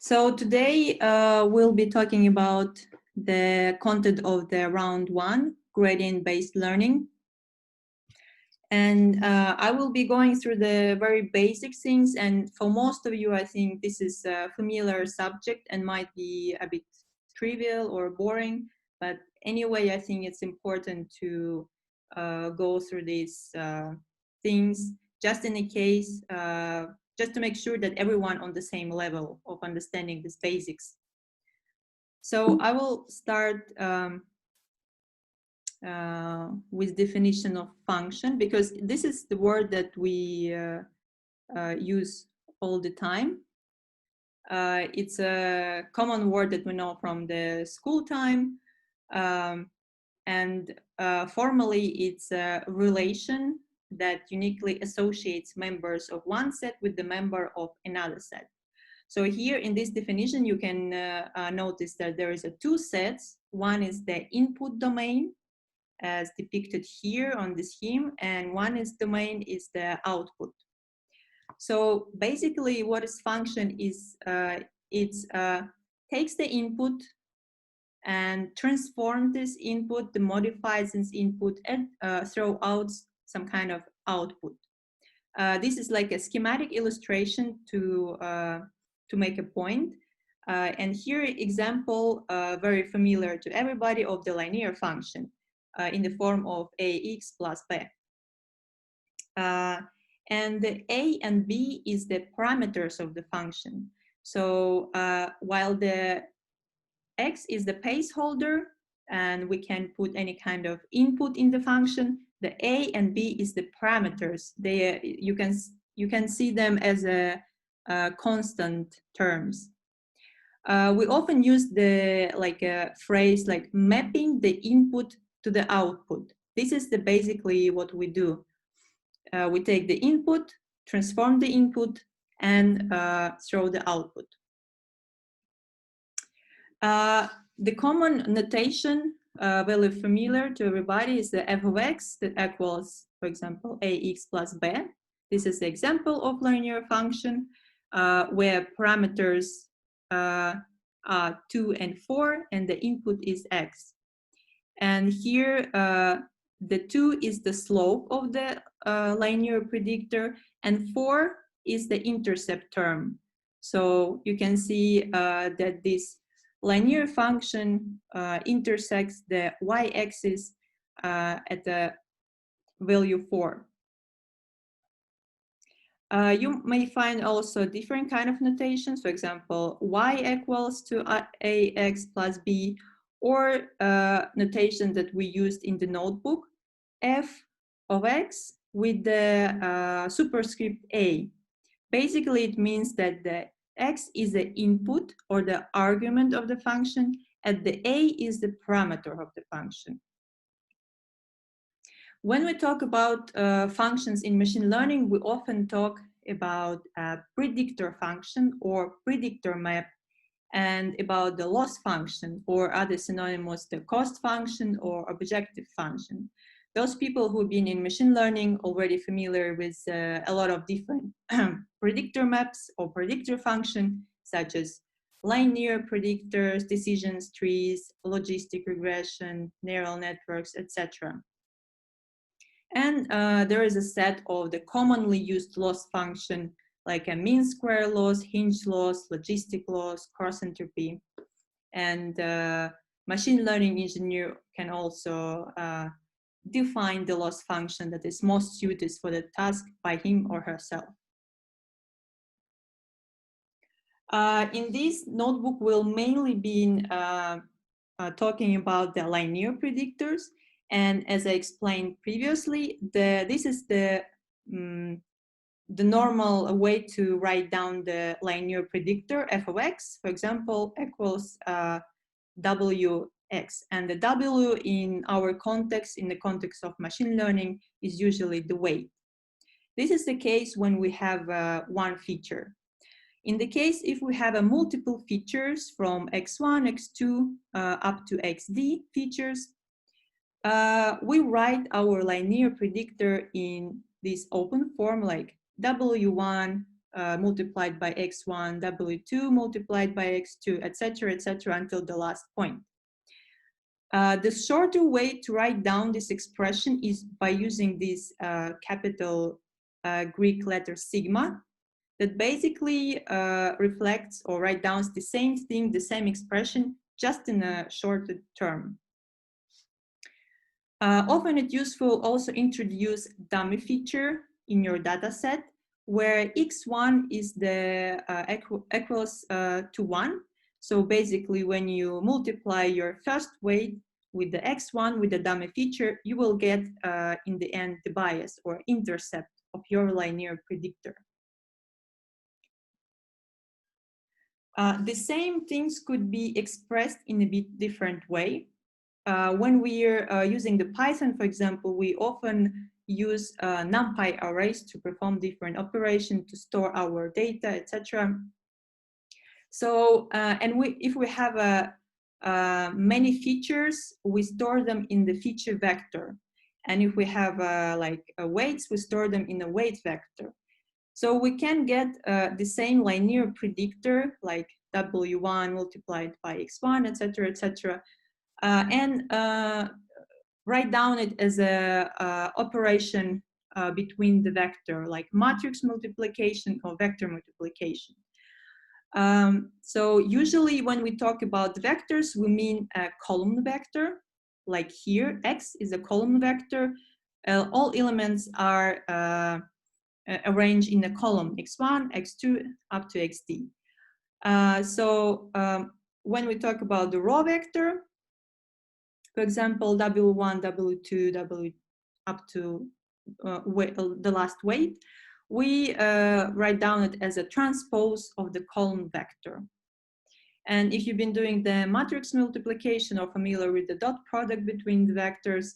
So today we'll be talking about the content of the round 1, gradient-based learning. And I will be going through the very basic things, and for most of you I think this is a familiar subject and might be a bit trivial or boring, but anyway I think it's important to go through these things just in a case, just to make sure that everyone on the same level of understanding these basics. So I will start with definition of function, because this is the word that we use all the time. It's a common word that we know from the school time, and formally it's a relation that uniquely associates members of one set with the member of another set. So here in this definition you can notice that there is two sets. One is the input domain, as depicted here on the scheme, and one is domain is the output. So basically what is function is it takes the input and transform this input, modifies this input, and throw out some kind of output. This is like a schematic illustration to make a point. And here example very familiar to everybody of the linear function in the form of ax plus b. And the a and b is the parameters of the function. So while the x is the placeholder and we can put any kind of input in the function, the a and b is the parameters. They you can see them as a constant terms. We often use the a phrase like mapping the input to the output. This is basically what we do. We take the input, transform the input, and throw the output. The common notation, very familiar to everybody, is the f of x that equals, for example, ax plus b. This is the example of linear function where parameters are 2 and 4, and the input is x. And here, the 2 is the slope of the linear predictor, and 4 is the intercept term. So you can see that this linear function intersects the y-axis at the value 4. You may find also different kind of notations. For example, y equals to ax plus b, or notation that we used in the notebook, f of x with the superscript a. Basically, it means that the x is the input or the argument of the function, and the a is the parameter of the function. When we talk about functions in machine learning, we often talk about a predictor function or predictor map, and about the loss function, or other synonymous, the cost function or objective function. Those people who've been in machine learning already familiar with a lot of different predictor maps or predictor function, such as linear predictors, decisions trees, logistic regression, neural networks, etc. And there is a set of the commonly used loss function, like a mean square loss, hinge loss, logistic loss, cross entropy. And machine learning engineer can also define the loss function that is most suited for the task by him or herself. In this notebook, we'll mainly be talking about the linear predictors. And as I explained previously, this is the normal way to write down the linear predictor, f of x, for example, equals wx. And the w in our context, in the context of machine learning, is usually the weight. This is the case when we have one feature. In the case if we have multiple features from x1, x2 up to xd features, we write our linear predictor in this open form, like w1 multiplied by x1, w2 multiplied by x2, etc., etc., until the last point. The shorter way to write down this expression is by using this capital Greek letter sigma, that basically reflects or write down the same thing, the same expression, just in a shorter term. Often it's useful also introduce dummy feature in your data set, where x1 is the equals to 1. So basically, when you multiply your first weight with the x1 with the dummy feature, you will get in the end the bias or intercept of your linear predictor. The same things could be expressed in a bit different way. When we are using the Python, for example, we often use NumPy arrays to perform different operations to store our data, etc. So, if we have many features, we store them in the feature vector. And if we have weights, we store them in a weight vector. So we can get the same linear predictor, like W1 multiplied by X1, etc., etc., and write down it as a operation between the vector, like matrix multiplication or vector multiplication. So usually when we talk about vectors, we mean a column vector, like here, X is a column vector. All elements are arranged in a column, X1, X2, up to XD. When we talk about the raw vector, for example, W1, W2, W up to the last weight, we write down it as a transpose of the column vector. And if you've been doing the matrix multiplication or familiar with the dot product between the vectors,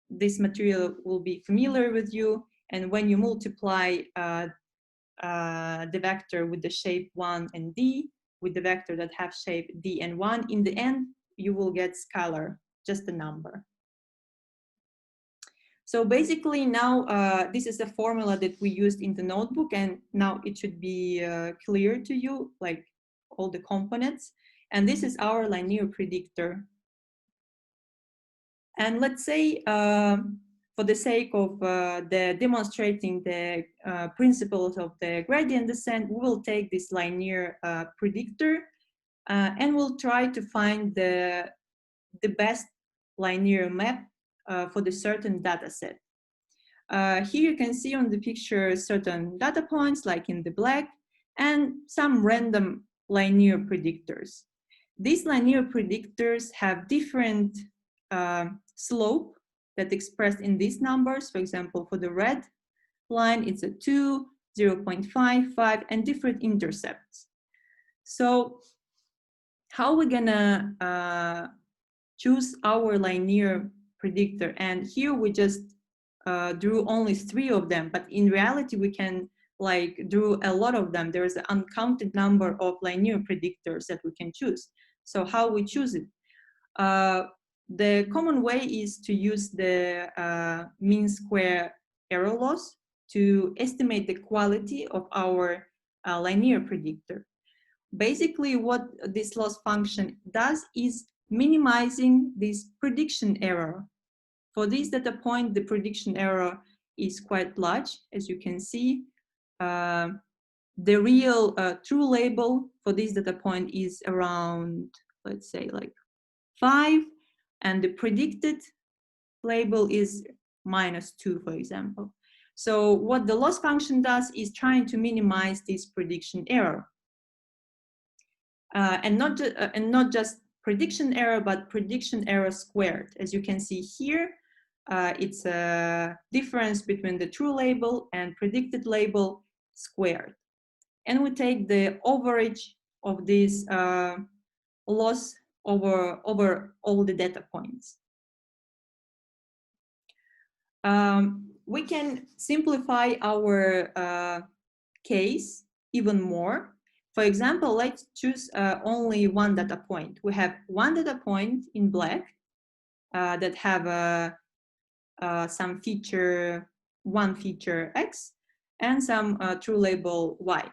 this material will be familiar with you. And when you multiply the vector with the shape 1 and D, with the vector that have shape D and 1, in the end, you will get scalar, just a number. So basically now, this is a formula that we used in the notebook, and now it should be clear to you, like all the components. And this is our linear predictor. And let's say, for the sake of demonstrating the principles of the gradient descent, we will take this linear predictor and we'll try to find the best linear map for the certain data set. Here you can see on the picture certain data points, like in the black, and some random linear predictors. These linear predictors have different slope that expressed in these numbers. For example, for the red line, it's a 2, 0.55, and different intercepts. So how are we gonna choose our linear predictor? And here we just drew only 3 of them, but in reality we can drew a lot of them. There's an uncounted number of linear predictors that we can choose. So how we choose it? The common way is to use the mean square error loss to estimate the quality of our linear predictor. Basically, what this loss function does is minimizing this prediction error. For this data point, the prediction error is quite large, as you can see. The real true label for this data point is around, let's say, like 5, and the predicted label is -2, for example. So what the loss function does is trying to minimize this prediction error. And not just prediction error, but prediction error squared. As you can see here, it's a difference between the true label and predicted label squared. And we take the average of this loss over all the data points. We can simplify our case even more. For example, let's choose only one data point. We have one data point in black that have some feature, one feature X, and some true label y.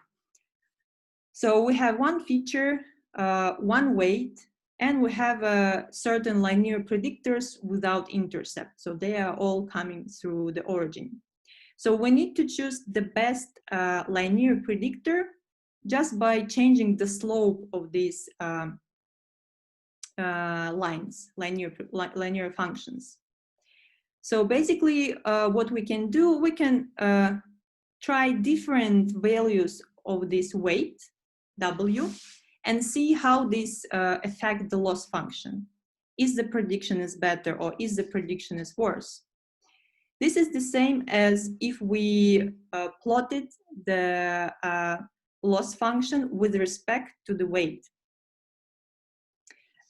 So we have one feature, one weight, and we have certain linear predictors without intercept. So they are all coming through the origin. So we need to choose the best linear predictor just by changing the slope of these lines, linear functions. So basically what we can do, we can try different values of this weight, W, and see how this affect the loss function. Is the prediction is better or is the prediction is worse? This is the same as if we plotted the loss function with respect to the weight.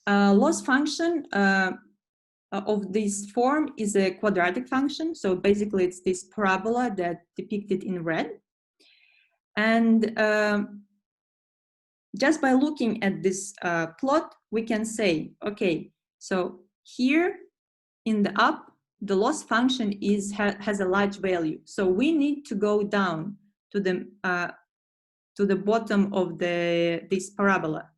Loss function of this form is a quadratic function. So basically it's this parabola that depicted in red. And just by looking at this plot, we can say, okay, so here in the up, the loss function has a large value. So we need to go down to the bottom of this parabola.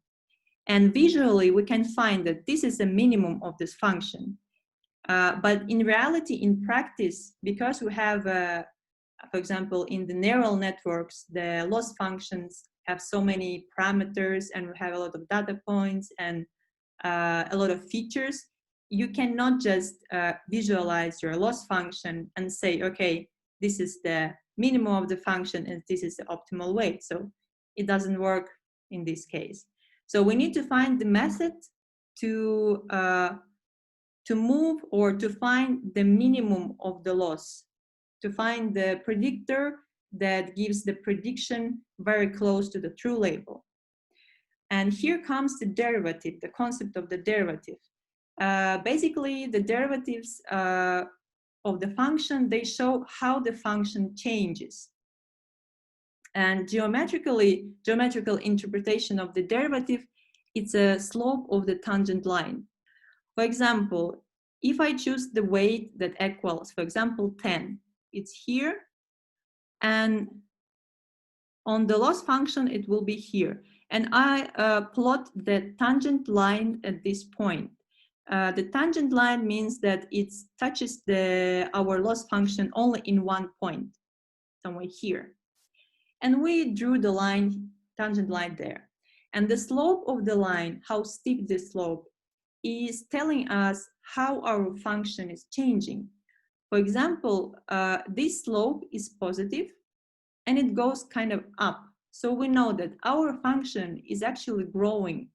And visually, we can find that this is a minimum of this function. But in reality, in practice, because we have, for example, in the neural networks, the loss functions have so many parameters and we have a lot of data points and a lot of features, you cannot just visualize your loss function and say, okay, this is the minimum of the function and this is the optimal weight. So it doesn't work in this case. So we need to find the method to move or to find the minimum of the loss, to find the predictor that gives the prediction very close to the true label. And here comes the derivative, the concept of the derivative. Basically, the derivatives of the function, they show how the function changes. And geometrical interpretation of the derivative, it's a slope of the tangent line. For example, if I choose the weight that equals, for example, 10, it's here, and on the loss function, it will be here. And I plot the tangent line at this point. The tangent line means that it touches our loss function only in one point, somewhere here. And we drew the line, tangent line there. And the slope of the line, how steep the slope, is telling us how our function is changing. For example, this slope is positive and it goes kind of up. So we know that our function is actually growing.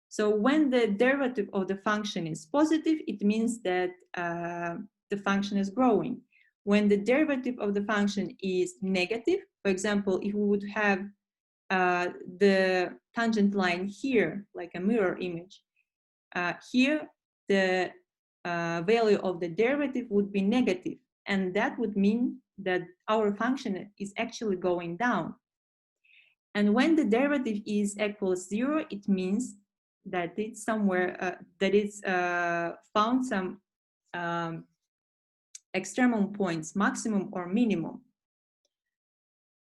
So when the derivative of the function is positive, it means that the function is growing. When the derivative of the function is negative, for example, if we would have the tangent line here, like a mirror image, here the value of the derivative would be negative, and that would mean that our function is actually going down. And when the derivative is equals 0, it means that it's somewhere, that it's found some extremum points, maximum or minimum.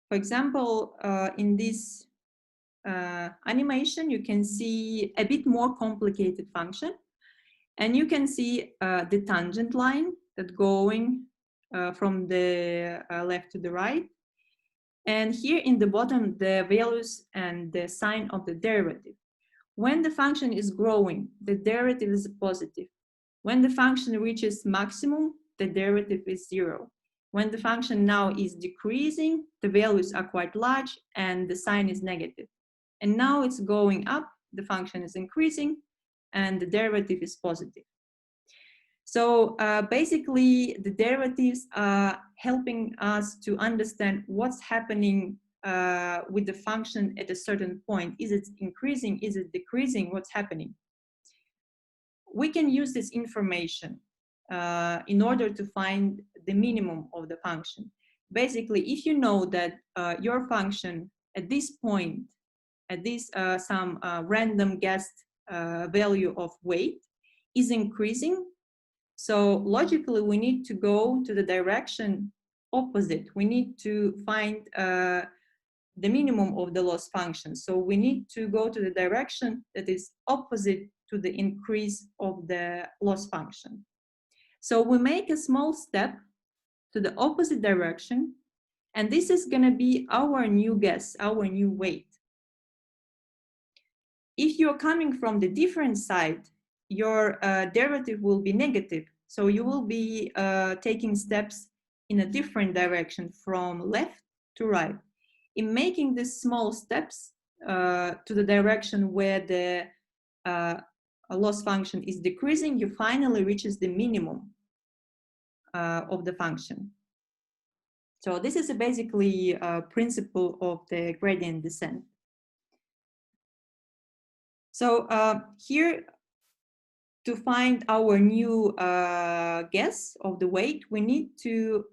For example, in this animation, you can see a bit more complicated function. And you can see the tangent line that going from the left to the right. And here in the bottom, the values and the sign of the derivative. When the function is growing, the derivative is positive. When the function reaches maximum, the derivative is 0. When the function now is decreasing, the values are quite large and the sign is negative. And now it's going up, the function is increasing, and the derivative is positive. So basically, the derivatives are helping us to understand what's happening with the function at a certain point. Is it increasing? Is it decreasing? What's happening? We can use this information in order to find the minimum of the function. Basically, if you know that your function at this point, at this some random guessed value of weight is increasing, so logically we need to go to the direction opposite. We need to find the minimum of the loss function. So we need to go to the direction that is opposite to the increase of the loss function. So we make a small step to the opposite direction, and this is going to be our new guess, our new weight. If you're coming from the different side, your derivative will be negative. So you will be taking steps in a different direction from left to right. In making these small steps to the direction where the loss function is decreasing, you finally reaches the minimum of the function. So this is basically a principle of the gradient descent. So here, to find our new guess of the weight, we need to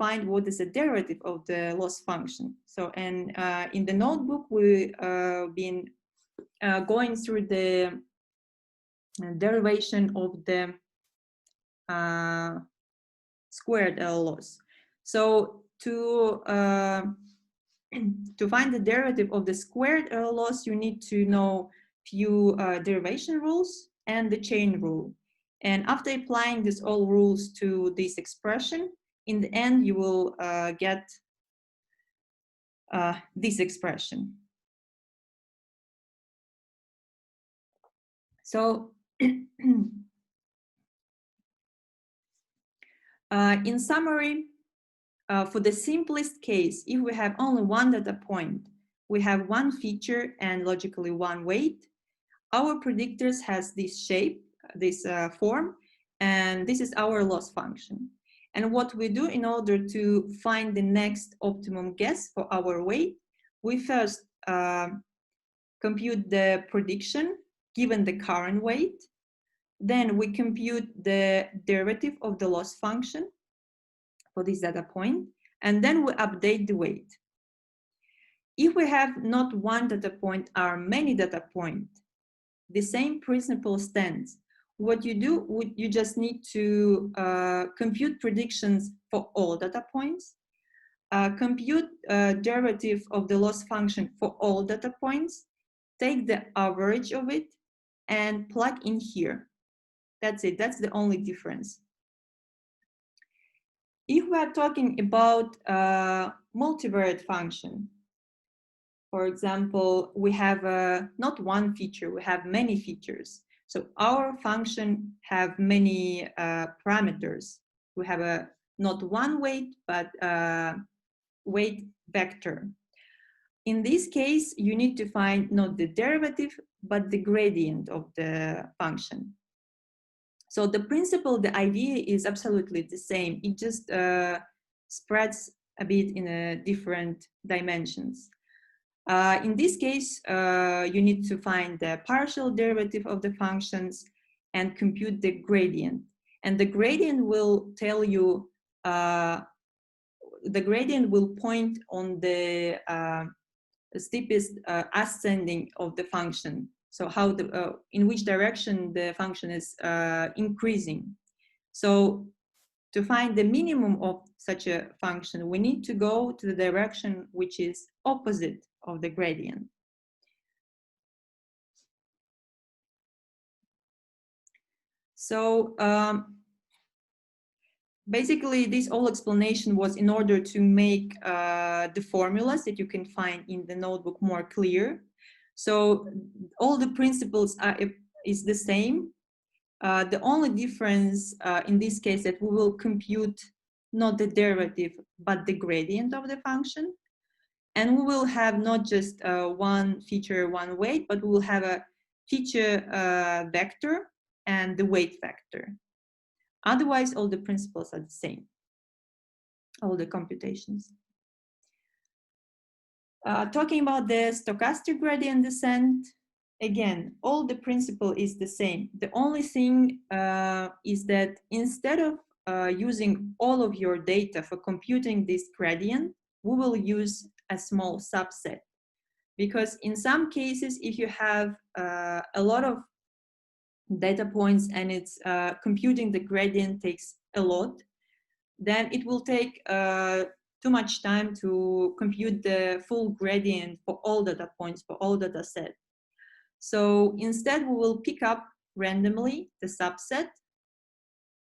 find what is the derivative of the loss function. So, and in the notebook, we've been going through the derivation of the squared L loss. So to find the derivative of the squared L loss, you need to know few derivation rules and the chain rule. And after applying these all rules to this expression, in the end, you will get this expression. So in summary, for the simplest case, if we have only one data point, we have one feature and logically one weight, our predictors has this shape, this form, and this is our loss function. And what we do in order to find the next optimum guess for our weight, we first compute the prediction given the current weight. Then we compute the derivative of the loss function for this data point, and then we update the weight. If we have not one data point or many data points, the same principle stands. What you do, you just need to compute predictions for all data points, compute derivative of the loss function for all data points, take the average of it, and plug in here. That's it. That's the only difference. If we are talking about multivariate function, for example, we have not one feature, we have many features. So our function have many parameters. We have not one weight, but weight vector. In this case, you need to find not the derivative, but the gradient of the function. So the principle, the idea is absolutely the same. It just spreads a bit in different dimensions. In this case, you need to find the partial derivative of the functions and compute the gradient. And the gradient will tell you, the gradient will point on the steepest ascending of the function. So how the, in which direction the function is increasing. So to find the minimum of such a function, we need to go to the direction which is opposite of the gradient. So basically this whole explanation was in order to make the formulas that you can find in the notebook more clear. So all the principles is the same. The only difference in this case that we will compute not the derivative, but the gradient of the function. And we will have not just one feature, one weight, but we will have a feature vector and the weight vector. Otherwise, all the principles are the same, all the computations. Talking about the stochastic gradient descent, again, all the principle is the same. The only thing is that instead of using all of your data for computing this gradient, we will use a small subset. Because in some cases, if you have a lot of data points and it's computing the gradient takes a lot, then it will take too much time to compute the full gradient for all data points, for all data set. So instead, we will pick up randomly the subset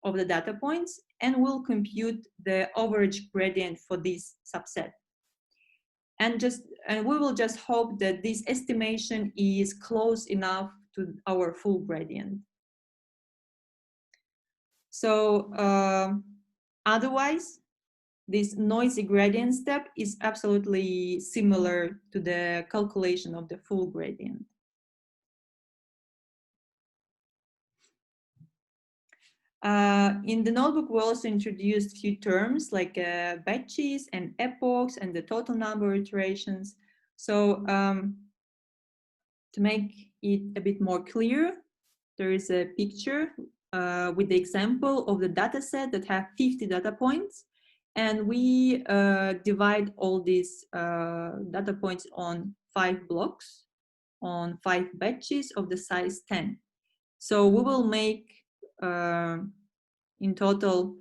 of the data points and we'll compute the average gradient for this subset. And we will just hope that this estimation is close enough to our full gradient. So otherwise, this noisy gradient step is absolutely similar to the calculation of the full gradient. In the notebook, we also introduced a few terms like batches and epochs and the total number of iterations. So to make it a bit more clear, there is a picture with the example of the data set that have 50 data points. And we divide all these data points on 5 blocks, on 5 batches of the size 10. So we will make in total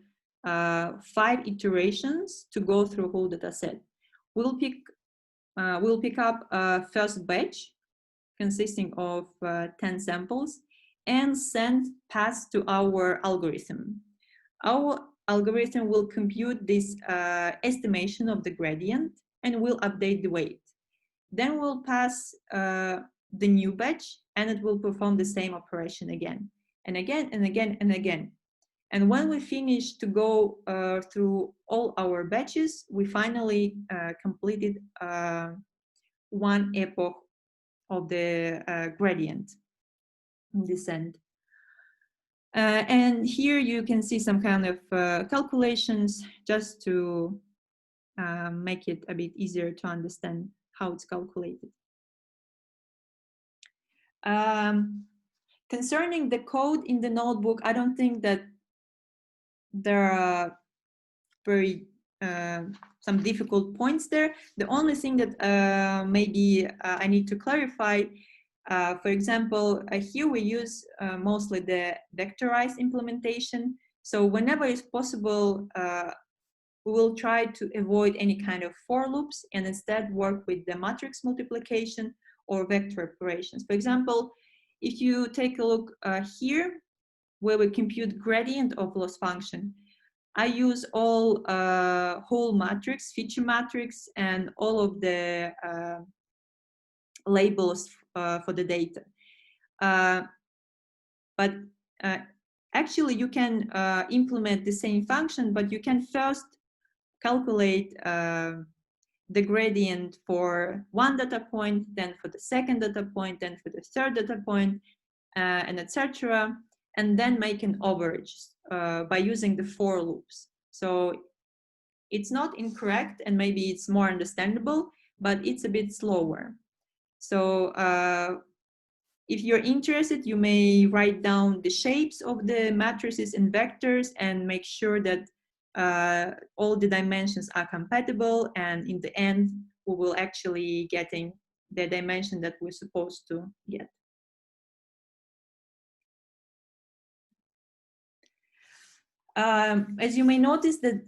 5 iterations to go through whole data set. We'll pick up a first batch consisting of 10 samples and send pass to our algorithm. Our algorithm will compute this estimation of the gradient and will update the weight. Then we'll pass the new batch and it will perform the same operation again and again and again and again. And when we finish to go through all our batches, we finally completed 1 epoch of the gradient descent. And here you can see some kind of calculations just to make it a bit easier to understand how it's calculated. Concerning the code in the notebook, I don't think that there are very some difficult points there. The only thing that maybe I need to clarify, for example, here we use mostly the vectorized implementation. So whenever it's possible, we will try to avoid any kind of for loops and instead work with the matrix multiplication or vector operations. For example, if you take a look here, where we compute gradient of loss function, I use all whole matrix, feature matrix, and all of the labels for the data. But actually, you can implement the same function, but you can first calculate the gradient for 1 data point, then for the 2nd data point, then for the 3rd data point, and etc. And then make an average by using the for loops. So it's not incorrect and maybe it's more understandable, but it's a bit slower. So if you're interested, you may write down the shapes of the matrices and vectors and make sure that all the dimensions are compatible, and in the end we will actually getting the dimension that we're supposed to get. As you may notice that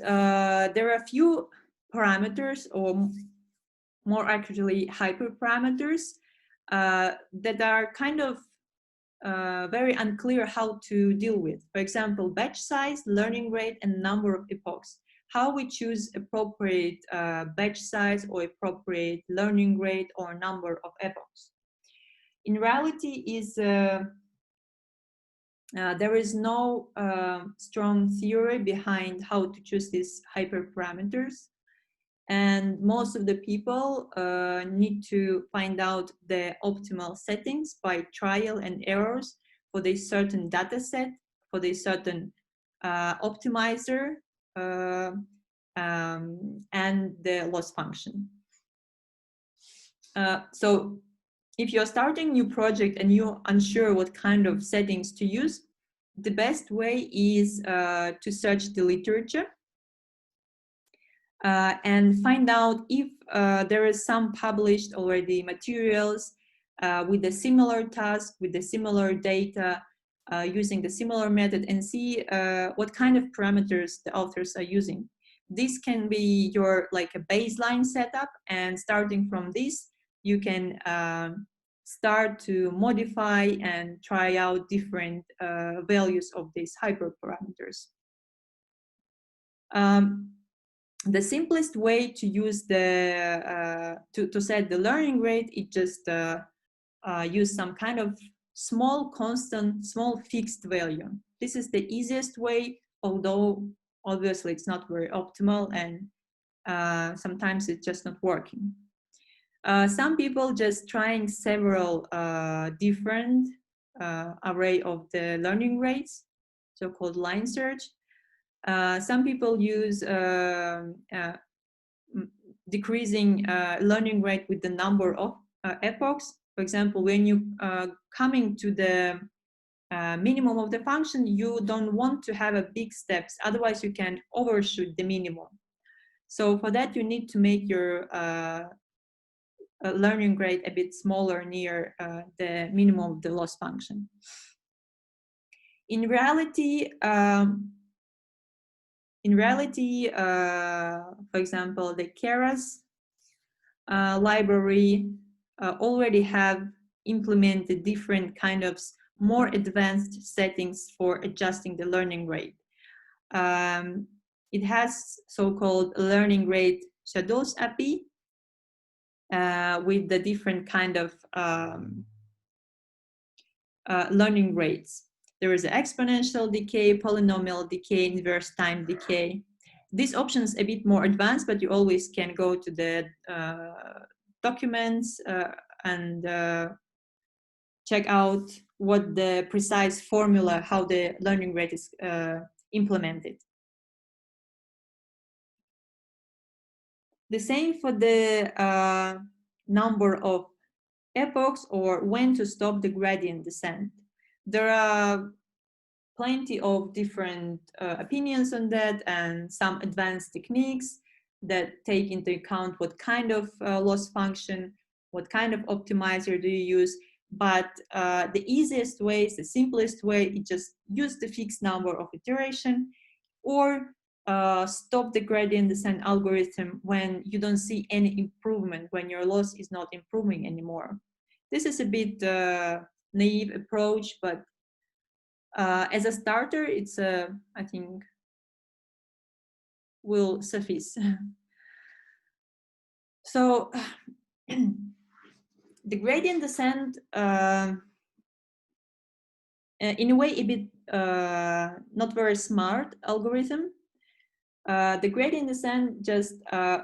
there are a few parameters, or more accurately hyperparameters, that are kind of very unclear how to deal with. For example, batch size, learning rate, and number of epochs. How we choose appropriate batch size or appropriate learning rate or number of epochs. In reality, there is no strong theory behind how to choose these hyperparameters. And most of the people need to find out the optimal settings by trial and errors for this certain data set, for this certain optimizer, and the loss function. So if you're starting a new project and you're unsure what kind of settings to use, the best way is to search the literature and find out if there is some published already materials with a similar task, with a similar data, using the similar method and see what kind of parameters the authors are using. This can be your like a baseline setup, and starting from this, you can start to modify and try out different values of these hyperparameters. The simplest way to use the to set the learning rate is just use some kind of small constant, small fixed value. This is the easiest way, although obviously it's not very optimal, and sometimes it's just not working. Some people just trying several different array of the learning rates, so-called line search. Some people use decreasing learning rate with the number of epochs. For example, when you coming to the minimum of the function, you don't want to have a big steps, otherwise you can overshoot the minimum. So for that, you need to make your learning rate a bit smaller near the minimum of the loss function. In reality, for example, the Keras library already have implemented different kind of more advanced settings for adjusting the learning rate. It has so-called learning rate shadows API with the different kind of learning rates. There is an exponential decay, polynomial decay, inverse time decay. This option is a bit more advanced, but you always can go to the documents and check out what the precise formula, how the learning rate is implemented. The same for the number of epochs or when to stop the gradient descent. There are plenty of different opinions on that, and some advanced techniques that take into account what kind of loss function, what kind of optimizer do you use. But the easiest way, the simplest way, is just use the fixed number of iteration, or stop the gradient descent algorithm when you don't see any improvement, when your loss is not improving anymore. This is a bit naive approach, but as a starter, it's I think will suffice. So the gradient descent, in a way, a bit not very smart algorithm. The gradient descent just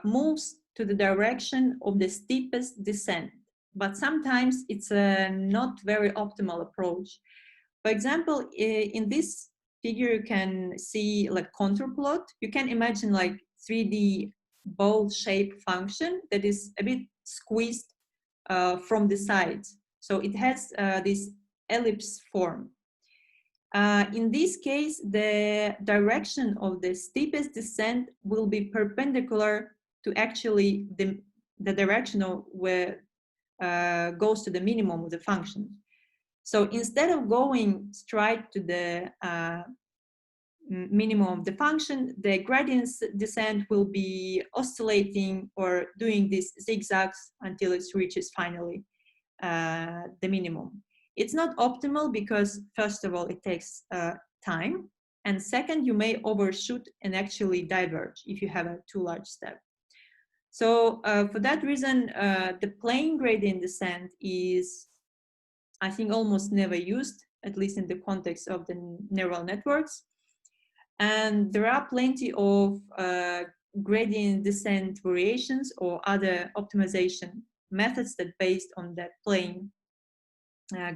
moves to the direction of the steepest descent, but sometimes it's a not very optimal approach. For example, in this figure, you can see like contour plot. You can imagine like 3D bowl shape function that is a bit squeezed from the sides. So it has this ellipse form. In this case, the direction of the steepest descent will be perpendicular to actually the direction of where goes to the minimum of the function. So instead of going straight to the minimum of the function, the gradient descent will be oscillating or doing these zigzags until it reaches finally the minimum. It's not optimal because, first of all, it takes time, and second, you may overshoot and actually diverge if you have a too large step. So for that reason, the plane gradient descent is, I think, almost never used, at least in the context of the neural networks. And there are plenty of gradient descent variations or other optimization methods that based on that plane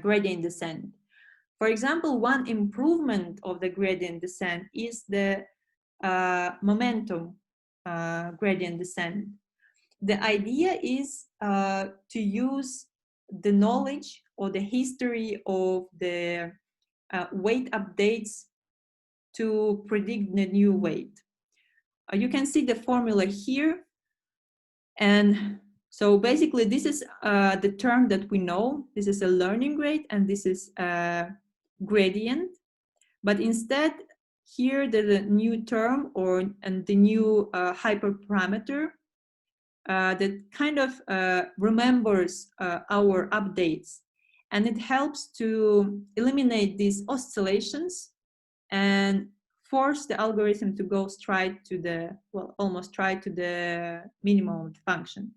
gradient descent. For example, one improvement of the gradient descent is the momentum gradient descent. The idea is to use the knowledge or the history of the weight updates to predict the new weight. You can see the formula here. And so basically this is the term that we know. This is a learning rate, and this is gradient, but instead here there's a new term and the new hyperparameter that kind of remembers our updates, and it helps to eliminate these oscillations and force the algorithm to go straight to the, well, almost straight to the minimum of the function.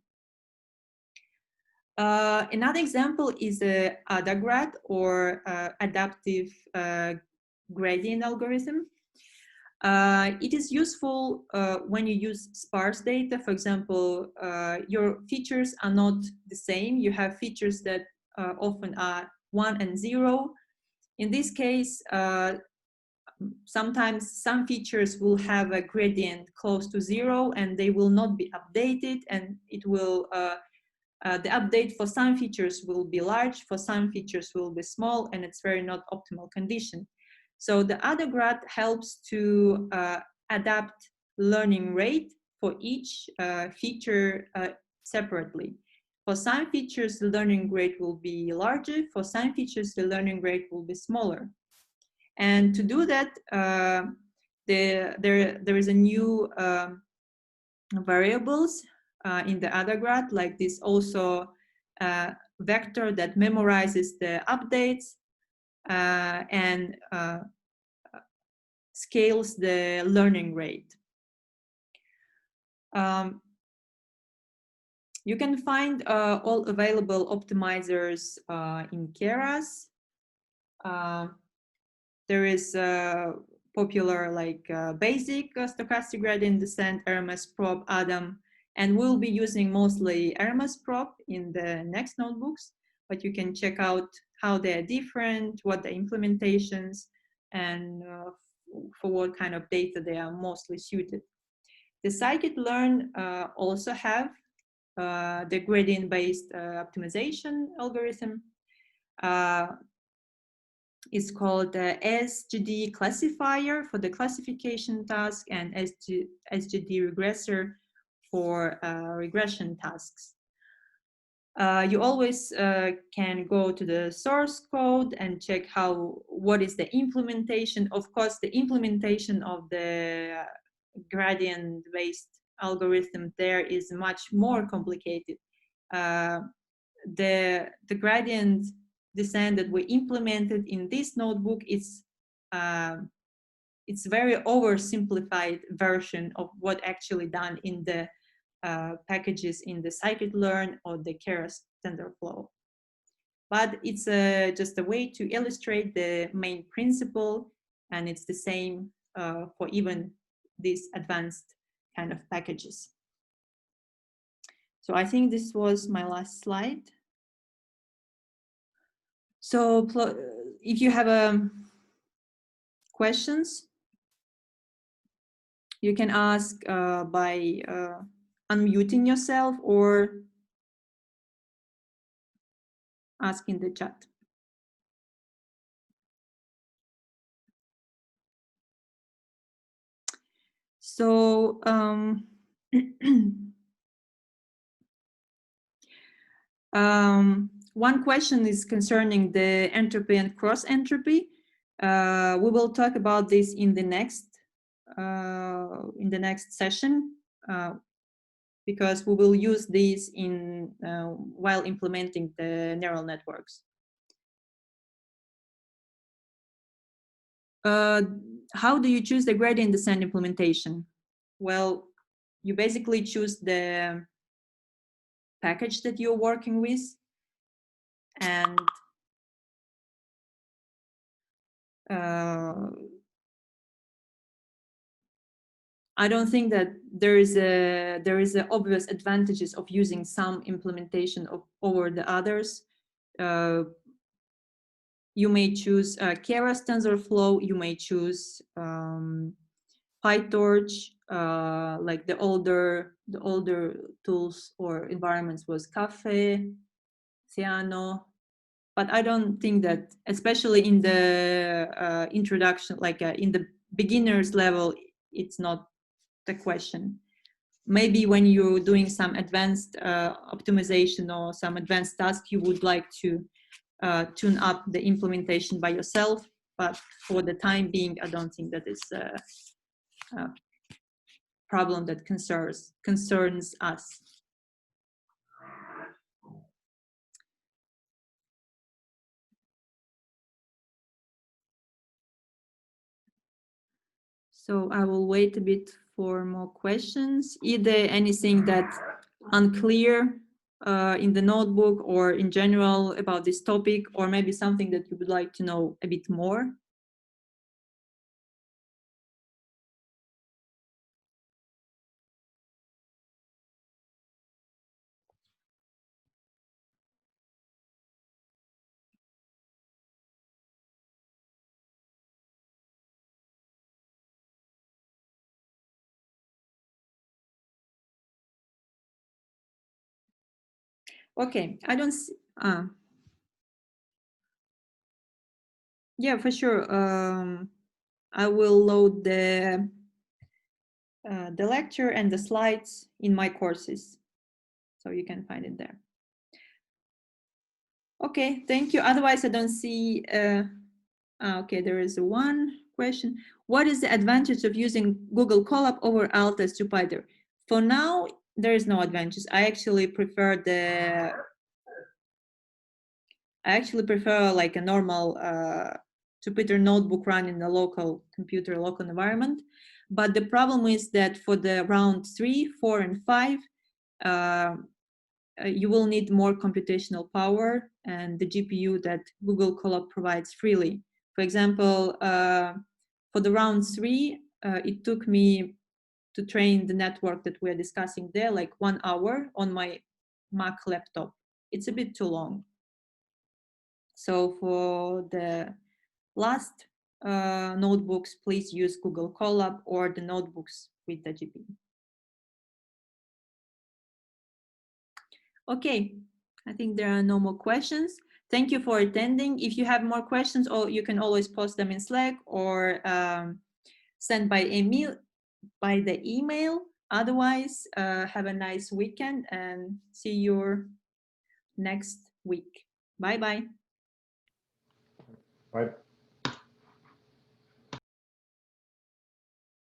Another example is a ADAGRAD, or adaptive gradient algorithm. It is useful when you use sparse data. For example, your features are not the same. You have features that often are 1 and 0. In this case, sometimes some features will have a gradient close to 0 and they will not be updated, and it will the update for some features will be large, for some features will be small, and it's very not optimal condition. So the ADAGRAD helps to adapt learning rate for each feature separately. For some features, the learning rate will be larger. For some features, the learning rate will be smaller. And to do that, there is a new variables in the ADAGRAD, like this also vector that memorizes the updates and scales the learning rate. You can find all available optimizers in Keras. There is popular like basic stochastic gradient descent, Hermes prop, Adam, and we'll be using mostly Hermes prop in the next notebooks, but you can check out how they're different, what the implementations, and for what kind of data they are mostly suited. The scikit-learn also have the gradient-based optimization algorithm. It's called the SGD classifier for the classification task, and SGD regressor for regression tasks. You always can go to the source code and check what is the implementation. Of course, the implementation of the gradient-based algorithm there is much more complicated. The gradient descent that we implemented in this notebook is it's very oversimplified version of what actually done in the packages in the scikit-learn or the Keras TensorFlow. But it's just a way to illustrate the main principle, and it's the same for even these advanced kind of packages. So I think this was my last slide. So if you have questions, you can ask by unmuting yourself or ask in the chat. So one question is concerning the entropy and cross entropy. We will talk about this in the next session because we will use these in while implementing the neural networks. How do you choose the gradient descent implementation? Well, you basically choose the package that you're working with, and I don't think that there is a obvious advantages of using some implementation over the others. You may choose Keras TensorFlow, you may choose PyTorch, like the older tools or environments was Caffe, Theano, but I don't think that, especially in the introduction, like in the beginners level, it's not the question. Maybe when you're doing some advanced optimization or some advanced task, you would like to tune up the implementation by yourself. but for the time being, I don't think that is a problem that concerns us. So I will wait a bit for more questions. Either anything that's unclear in the notebook or in general about this topic, or maybe something that you would like to know a bit more. Okay, I don't see. Yeah, for sure. I will load the lecture and the slides in my courses, so you can find it there. Okay, thank you. Otherwise, I don't see. Okay, there is one question. What is the advantage of using Google Colab over Aalto Jupyter? For now, there is no advantage. I actually prefer like a normal Jupyter notebook run in a local computer, local environment. But the problem is that for the round 3, 4, and 5, you will need more computational power and the GPU that Google Colab provides freely. For example, for the round 3, it took me to train the network that we're discussing there, like 1 hour on my Mac laptop. It's a bit too long. So for the last notebooks, please use Google Colab or the notebooks with the GPU. Okay, I think there are no more questions. Thank you for attending. If you have more questions, or you can always post them in Slack or send by the email. Otherwise, have a nice weekend and see you next week. Bye-bye. Bye.